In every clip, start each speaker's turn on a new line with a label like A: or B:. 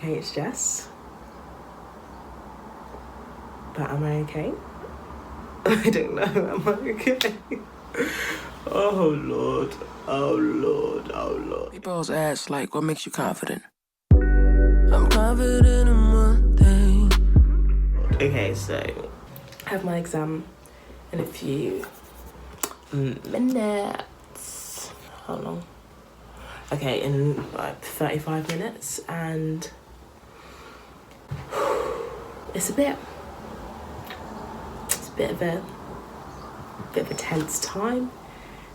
A: HS. But am I okay? I don't know, am I okay? Oh Lord, oh Lord, oh Lord.
B: People's ask, like, what makes you confident? I'm confident in one thing.
A: Okay, so I have my exam in a few minutes. How long? Okay, in like 35 minutes, and it's a bit of a tense time,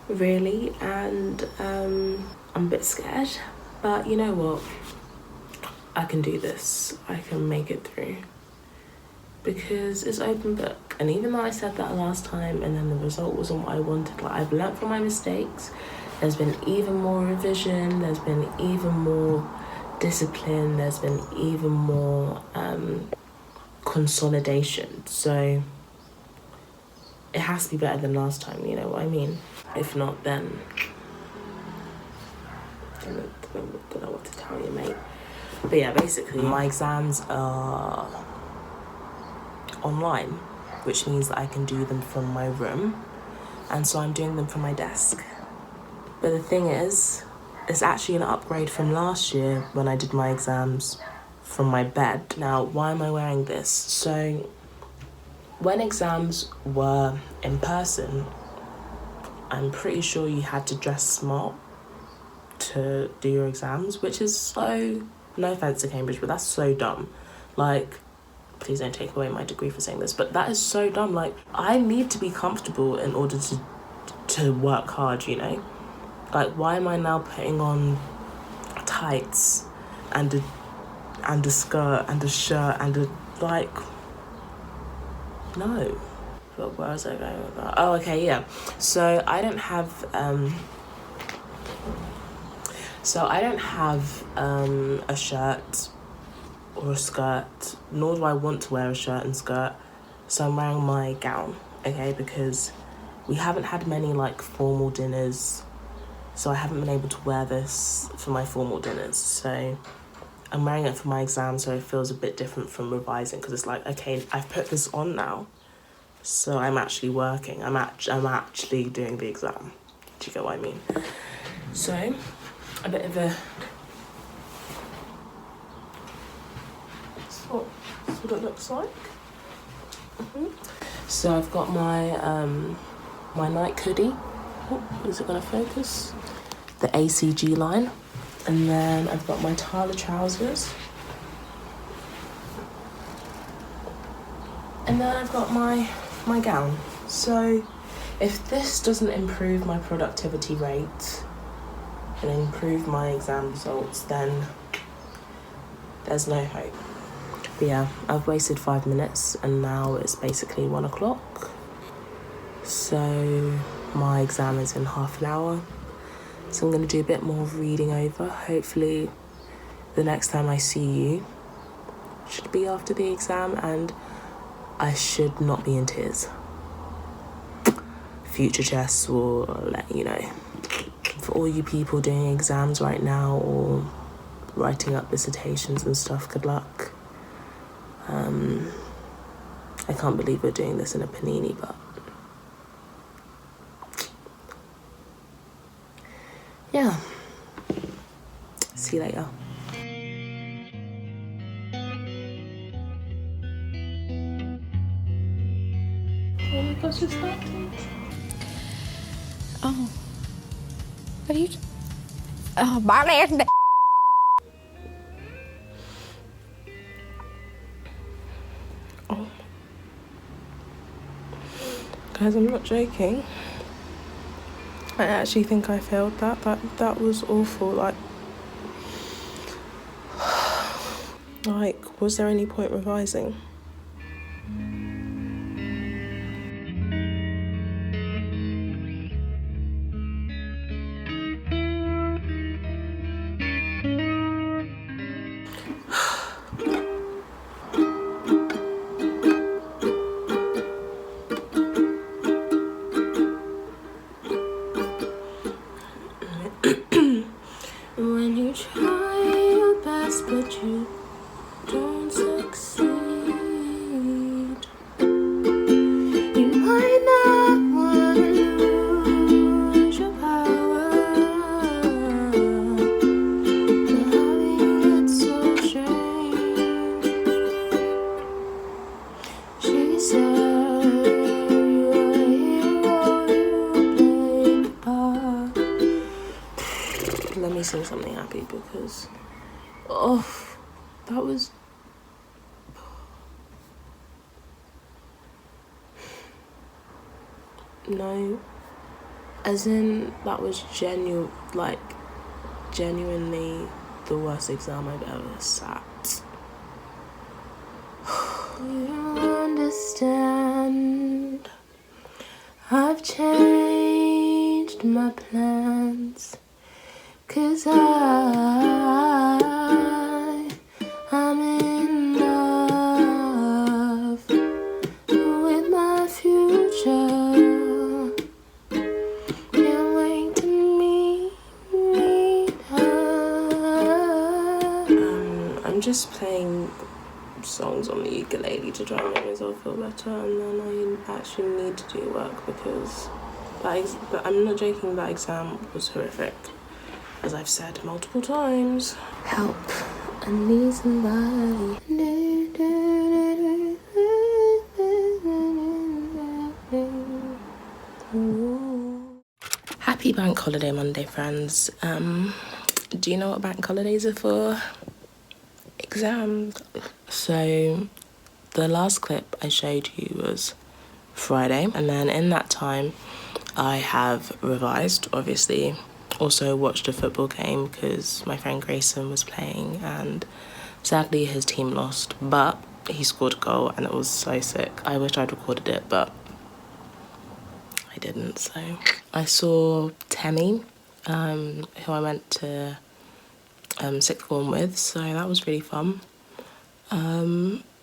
A: really, and I'm a bit scared, but you know what? I can do this. I can make it through. Because it's open book, and even though I said that last time and then the result wasn't what I wanted, like, I've learnt from my mistakes. There's been even more revision, there's been even more discipline, there's been even more consolidation. So it has to be better than last time, you know what I mean? If not, then I don't know what to tell you, mate. But yeah, basically my exams are online, which means that I can do them from my room, and so I'm doing them from my desk. But the thing is, it's actually an upgrade from last year when I did my exams from my bed. Now, why am I wearing this? So when exams were in person, I'm pretty sure you had to dress smart to do your exams, which is so, no offense to Cambridge, but that's so dumb. Like, please don't take away my degree for saying this, but that is so dumb. Like, I need to be comfortable in order to work hard, you know? Like, why am I now putting on tights and a skirt and a shirt and a, like, no. But where was I going with that? Oh, okay, yeah. So I don't have a shirt or a skirt, nor do I want to wear a shirt and skirt, so I'm wearing my gown, okay, because we haven't had many like formal dinners, so I haven't been able to wear this for my formal dinners, so I'm wearing it for my exam, so it feels a bit different from revising, because it's like, okay, I've put this on now, so I'm actually working, I'm actually doing the exam. Do you get what I mean? So, a bit of a, that's what it looks like. So I've got my my Nike hoodie. Oh, is it gonna focus? The ACG line, and then I've got my Tyler trousers, and then I've got my gown. So if this doesn't improve my productivity rate and improve my exam results, then there's no hope. But yeah, I've wasted 5 minutes and now it's basically 1 o'clock. So my exam is in half an hour. So I'm gonna do a bit more reading over. Hopefully the next time I see you should be after the exam and I should not be in tears. Future Chess will let you know. For all you people doing exams right now or writing up dissertations and stuff, good luck. I can't believe we're doing this in a panini, but yeah. See you later. Oh my gosh, it's starting.
C: Oh. What are you... Oh, my ass.
A: Oh. Guys, I'm not joking. I actually think I failed that. That was awful. Like, was there any point revising? When you try your best, but you Let me sing something happy because, oh, that was... No, as in, that was genuinely the worst exam I've ever sat. You don't understand. I've changed my plans, 'cause I'm in love with my future. Can't wait to meet her. I'm just playing songs on the ukulele to try and make myself feel better, and then I actually need to do work because but I'm not joking, that exam was horrific, as I've said multiple times. Help, I need somebody. Happy Bank Holiday Monday, friends. Do you know what bank holidays are for? Exams. So the last clip I showed you was Friday, and then in that time I have revised, obviously, also watched a football game because my friend Grayson was playing and sadly his team lost, but he scored a goal and it was so sick. I wish I'd recorded it, but I didn't. So I saw Temmie, who I went to sixth form with, so that was really fun.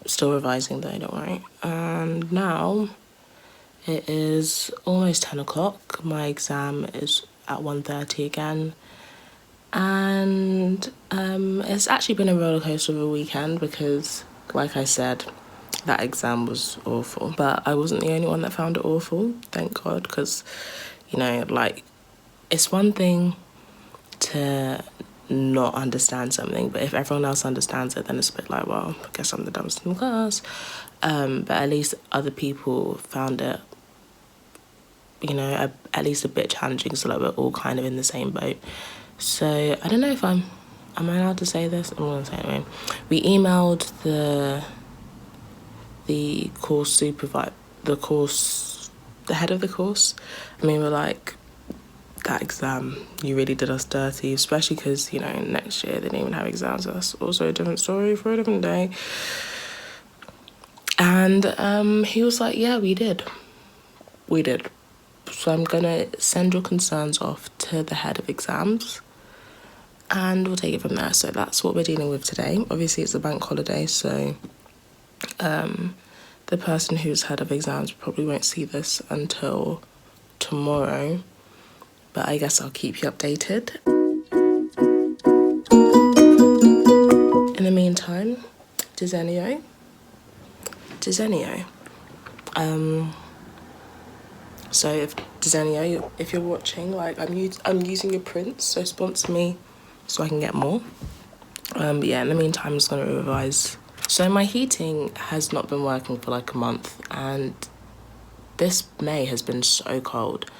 A: Still revising though, don't worry. And now it is almost 10 o'clock. My exam is at 1:30 again. And it's actually been a roller coaster of a weekend because, like I said, that exam was awful. But I wasn't the only one that found it awful, thank God, because, you know, like, it's one thing to not understand something, but if everyone else understands it, then it's a bit like, well, I guess I'm the dumbest in the class. But at least other people found it, you know, at least a bit challenging, so like we're all kind of in the same boat. So I don't know if am I allowed to say this? I'm gonna say it anyway. We emailed the course supervisor, the head of the course. I mean, we're like, that exam, you really did us dirty, especially because, you know, next year they don't even have exams. So that's also a different story for a different day. And he was like, yeah, we did. So I'm gonna send your concerns off to the head of exams and we'll take it from there. So that's what we're dealing with today. Obviously it's a bank holiday, so the person who's head of exams probably won't see this until tomorrow, but I guess I'll keep you updated. In the meantime, Desenio. So if Desenio, if you're watching, like, I'm using your prints, so sponsor me so I can get more. But yeah, in the meantime, I'm just gonna revise. So my heating has not been working for like a month, and this May has been so cold.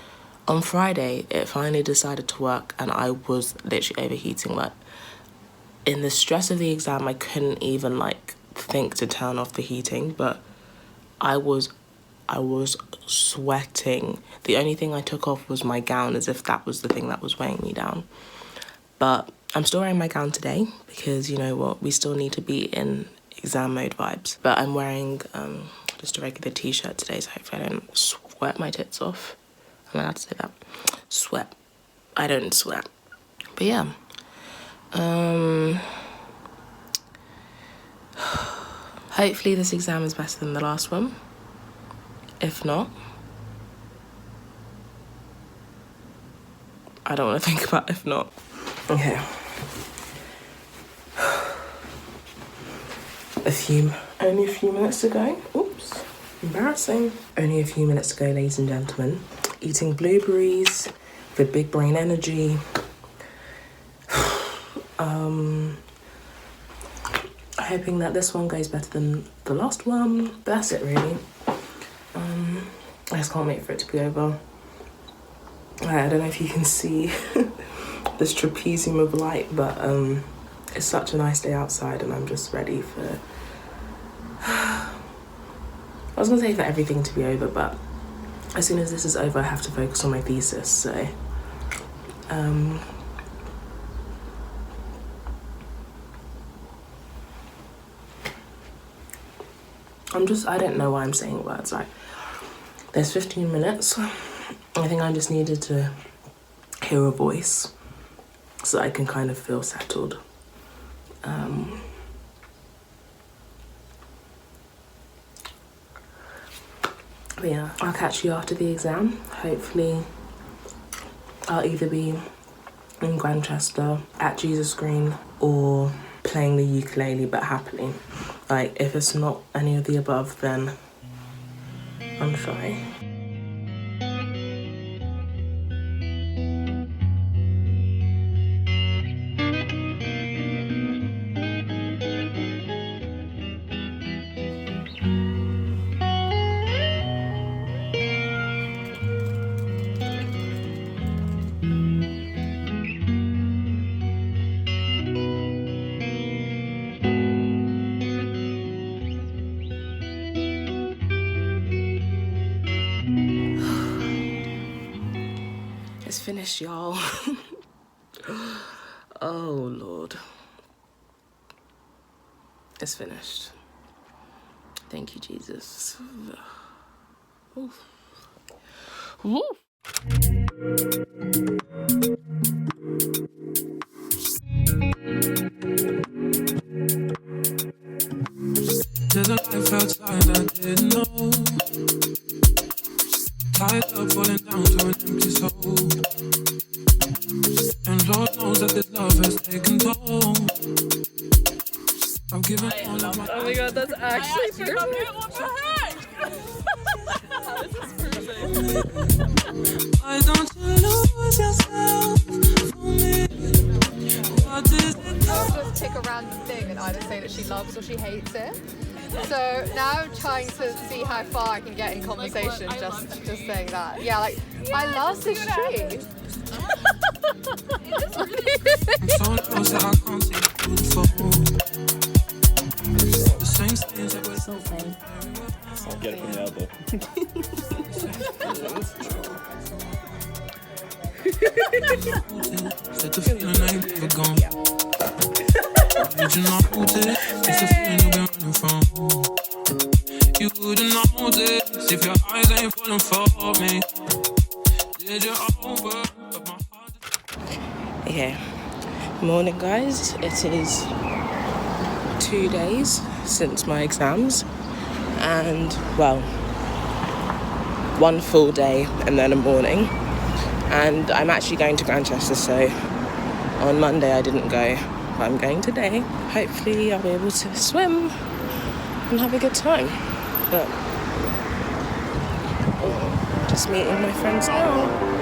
A: On Friday, it finally decided to work, and I was literally overheating. Like, in the stress of the exam, I couldn't even like think to turn off the heating, but I was sweating. The only thing I took off was my gown, as if that was the thing that was weighing me down. But I'm still wearing my gown today because, you know what, we still need to be in exam mode vibes. But I'm wearing just a regular t-shirt today, so hopefully I don't sweat my tits off. I'm allowed to say that. Sweat. I don't sweat. But yeah. Hopefully this exam is better than the last one. If not, I don't want to think about if not. Okay. Only a few minutes to go. Oops, embarrassing. Only a few minutes to go, ladies and gentlemen. Eating blueberries for big brain energy. Hoping that this one goes better than the last one. But that's it, really. I just can't wait for it to be over. I don't know if you can see this trapezium of light, but it's such a nice day outside and I'm just ready for I was gonna say for everything to be over, but as soon as this is over I have to focus on my thesis, so I don't know why I'm saying words. Like, there's 15 minutes. I think I just needed to hear a voice so I can kind of feel settled. But yeah, I'll catch you after the exam. Hopefully I'll either be in Grantchester at Jesus Green or playing the ukulele, but happily. Like, if it's not any of the above, then I'm sorry. It's finished, y'all. Oh, Lord. It's finished. Thank you, Jesus. Ooh. Woo.
B: There's a life outside I didn't know. Tied up, falling down to an empty soul. And Lord knows that this love has taken toll. I've given all of my...
C: Oh my god, that's actually perfect.
B: What the heck? This is perfect. Why don't you lose yourself for me? What is it?
C: I'll just pick a random thing and either say that she loves or she hates it. So now I'm trying to see how far I can get in conversation, just saying that. Yeah, like, I love this tree.
B: So close that I can't see beautiful. The same things that we're so funny.
D: I'll get it from the elbow.
B: Said the feeling ain't never gone. Did you not notice? It's the feeling you've been running from. You wouldn't notice if your eyes ain't falling for me. Did you over? But my heart...
A: Okay. Morning, guys. It is 2 days since my exams. And, well, 1 full day and then a morning. And I'm actually going to Grantchester, so on Monday I didn't go. But I'm going today. Hopefully I'll be able to swim and have a good time. But just meeting my friends now.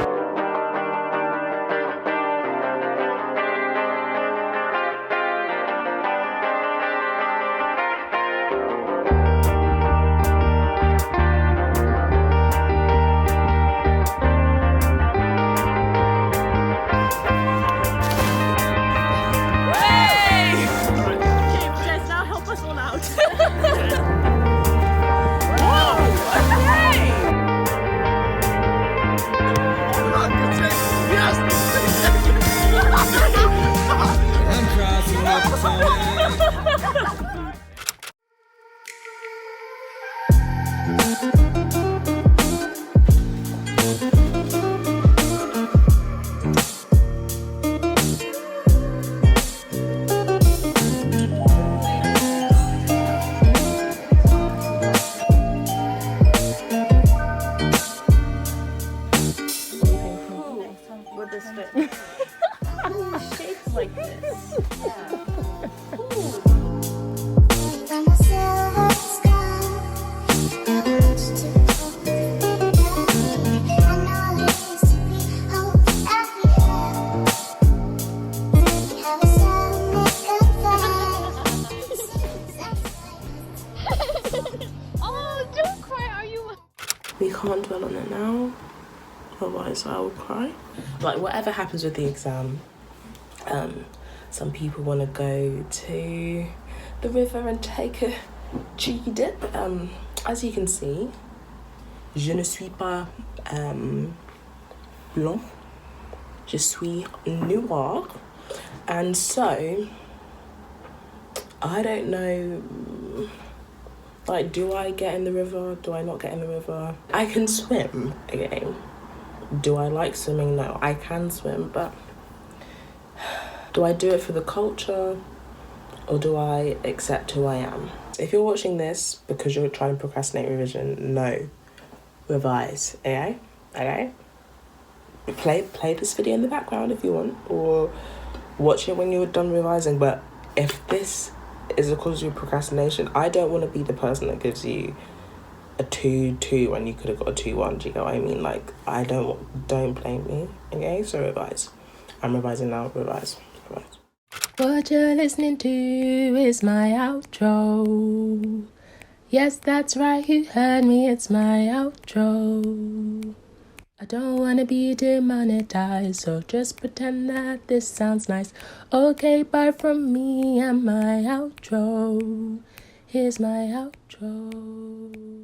E: Shapes like this. Yeah.
A: We can't dwell on it now, otherwise I will cry. Like, whatever happens with the exam, some people want to go to the river and take a cheeky dip. As you can see, je ne suis pas blanc, je suis noir, and so I don't know, like, do I get in the river? Do I not get in the river? I can swim, okay? Do I like swimming? No, I can swim, but do I do it for the culture, or do I accept who I am? If you're watching this because you're trying to procrastinate revision, no, revise, okay? Okay? Play this video in the background if you want, or watch it when you're done revising, but if this is a cause of procrastination, I don't want to be the person that gives you a 2-2 when you could have got a 2-1. Do you know what I mean? Like, don't blame me, okay? So revise. I'm revising now. Revise. What you're listening to is my outro. Yes, that's right, you heard me, it's my outro. I don't wanna be demonetized, so just pretend that this sounds nice. Okay, bye from me and my outro. Here's my outro.